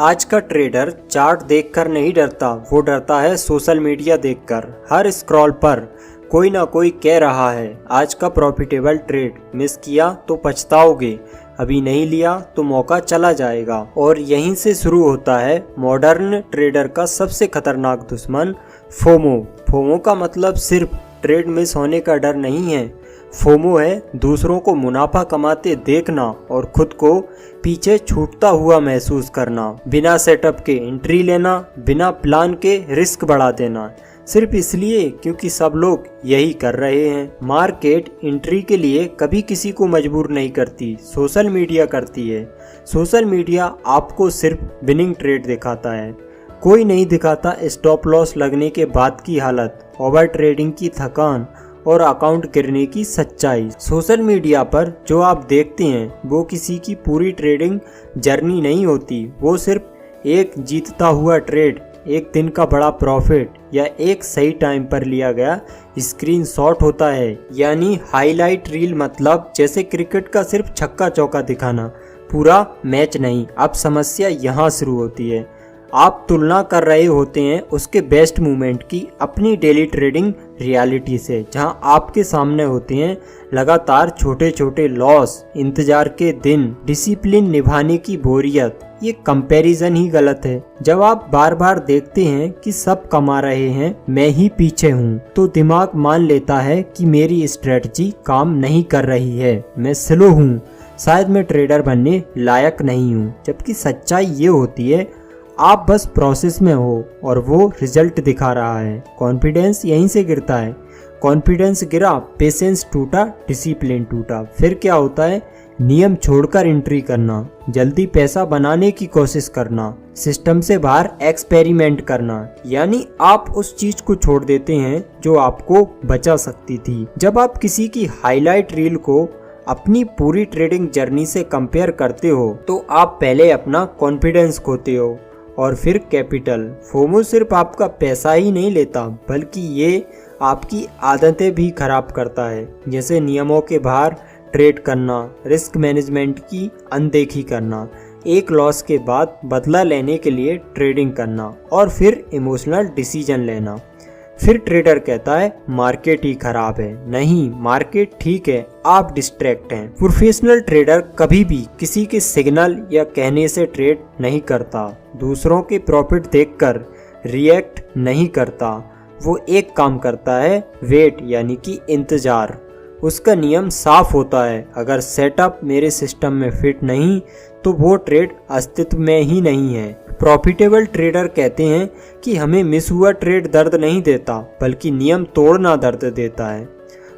आज का trader chart देखकर नहीं डरता, वो डरता है सोशल मीडिया देखकर। हर स्क्रॉल पर कोई ना कोई कह रहा है आज का प्रॉफिटेबल ट्रेड, मिस किया तो पछताओगे, अभी नहीं लिया तो मौका चला जाएगा। और यहीं से शुरू होता है मॉडर्न ट्रेडर का सबसे खतरनाक दुश्मन, फोमो। फोमो का मतलब सिर्फ ट्रेड मिस होने का डर नहीं है। फोमो है दूसरों को मुनाफा कमाते देखना और खुद को पीछे छूटता हुआ महसूस करना। बिना सेटअप के एंट्री लेना, बिना प्लान के रिस्क बढ़ा देना, सिर्फ इसलिए क्योंकि सब लोग यही कर रहे हैं। मार्केट एंट्री के लिए कभी किसी को मजबूर नहीं करती, सोशल मीडिया करती है। सोशल मीडिया आपको सिर्फ विनिंग ट्रेड दिखाता है, कोई नहीं दिखाता स्टॉप लॉस लगने के बाद की हालत, ओवर ट्रेडिंग की थकान और अकाउंट गिरने की सच्चाई। सोशल मीडिया पर जो आप देखते हैं वो किसी की पूरी ट्रेडिंग जर्नी नहीं होती, वो सिर्फ एक जीतता हुआ ट्रेड, एक दिन का बड़ा प्रॉफिट या एक सही टाइम पर लिया गया स्क्रीनशॉट होता है। यानी हाईलाइट रील मतलब जैसे क्रिकेट का सिर्फ छक्का चौका दिखाना, पूरा मैच नहीं। अब समस्या यहाँ शुरू होती है, आप तुलना कर रहे होते हैं उसके बेस्ट मूवमेंट की अपनी डेली ट्रेडिंग रियलिटी से, जहां आपके सामने होते हैं लगातार छोटे छोटे लॉस, इंतजार के दिन, डिसिप्लिन निभाने की बोरियत। ये कंपैरिजन ही गलत है। जब आप बार बार देखते हैं कि सब कमा रहे हैं, मैं ही पीछे हूँ, तो दिमाग मान लेता है कि मेरी स्ट्रेटजी काम नहीं कर रही है, मैं स्लो हूँ, शायद मैं ट्रेडर बनने लायक नहीं हूँ। जबकि सच्चाई ये होती है आप बस प्रोसेस में हो और वो रिजल्ट दिखा रहा है। कॉन्फिडेंस यहीं से गिरता है। कॉन्फिडेंस गिरा, पेशेंस टूटा, डिसिप्लिन टूटा। फिर क्या होता है? नियम छोड़कर एंट्री करना, जल्दी पैसा बनाने की कोशिश करना, सिस्टम से बाहर एक्सपेरिमेंट करना। यानी आप उस चीज को छोड़ देते हैं जो आपको बचा सकती थी। जब आप किसी की हाईलाइट रील को अपनी पूरी ट्रेडिंग जर्नी से कंपेयर करते हो तो आप पहले अपना कॉन्फिडेंस खोते हो और फिर कैपिटल। फोमो सिर्फ आपका पैसा ही नहीं लेता, बल्कि ये आपकी आदतें भी खराब करता है, जैसे नियमों के बाहर ट्रेड करना, रिस्क मैनेजमेंट की अनदेखी करना, एक लॉस के बाद बदला लेने के लिए ट्रेडिंग करना और फिर इमोशनल डिसीजन लेना। फिर ट्रेडर कहता है मार्केट ही खराब है। नहीं, मार्केट ठीक है, आप डिस्ट्रैक्ट हैं। प्रोफेशनल ट्रेडर कभी भी किसी के सिग्नल या कहने से ट्रेड नहीं करता, दूसरों के प्रॉफिट देखकर रिएक्ट नहीं करता। वो एक काम करता है, वेट, यानी कि इंतजार। उसका नियम साफ होता है, अगर सेटअप मेरे सिस्टम में फिट नहीं तो वो ट्रेड अस्तित्व में ही नहीं है। प्रॉफिटेबल ट्रेडर कहते हैं कि हमें मिस हुआ ट्रेड दर्द नहीं देता, बल्कि नियम तोड़ना दर्द देता है।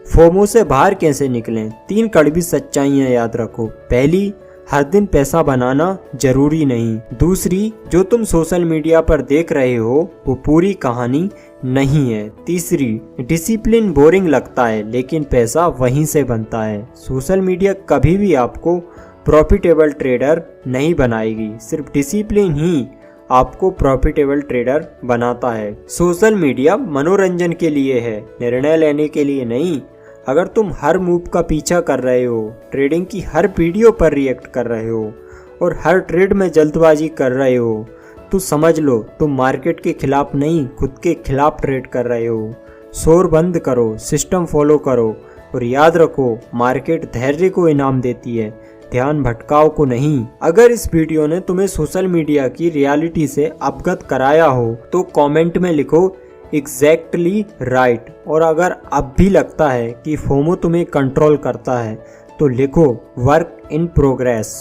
फोमो से बाहर कैसे निकलें? 3 कड़वी सच्चाइयां याद रखो। पहली, हर दिन पैसा बनाना जरूरी नहीं। दूसरी, जो तुम सोशल मीडिया पर देख रहे हो वो पूरी कहानी नहीं है। तीसरी, डिसिप्लिन बोरिंग लगता है लेकिन पैसा वहीं से बनता है। सोशल मीडिया कभी भी आपको प्रॉफिटेबल ट्रेडर नहीं बनाएगी, सिर्फ डिसिप्लिन ही आपको प्रॉफिटेबल ट्रेडर बनाता है। सोशल मीडिया मनोरंजन के लिए है, निर्णय लेने के लिए नहीं। अगर तुम हर मूव का पीछा कर रहे हो, ट्रेडिंग की हर वीडियो पर रिएक्ट कर रहे हो और हर ट्रेड में जल्दबाजी कर रहे हो, तो समझ लो तुम मार्केट के खिलाफ नहीं, खुद के खिलाफ ट्रेड कर रहे हो। शोर बंद करो, सिस्टम फॉलो करो और याद रखो मार्केट धैर्य को इनाम देती है, ध्यान भटकाव को नहीं। अगर इस वीडियो ने तुम्हें सोशल मीडिया की रियलिटी से अवगत कराया हो तो कमेंट में लिखो एग्जैक्टली राइट। और अगर अब भी लगता है कि फोमो तुम्हें कंट्रोल करता है तो लिखो वर्क इन प्रोग्रेस।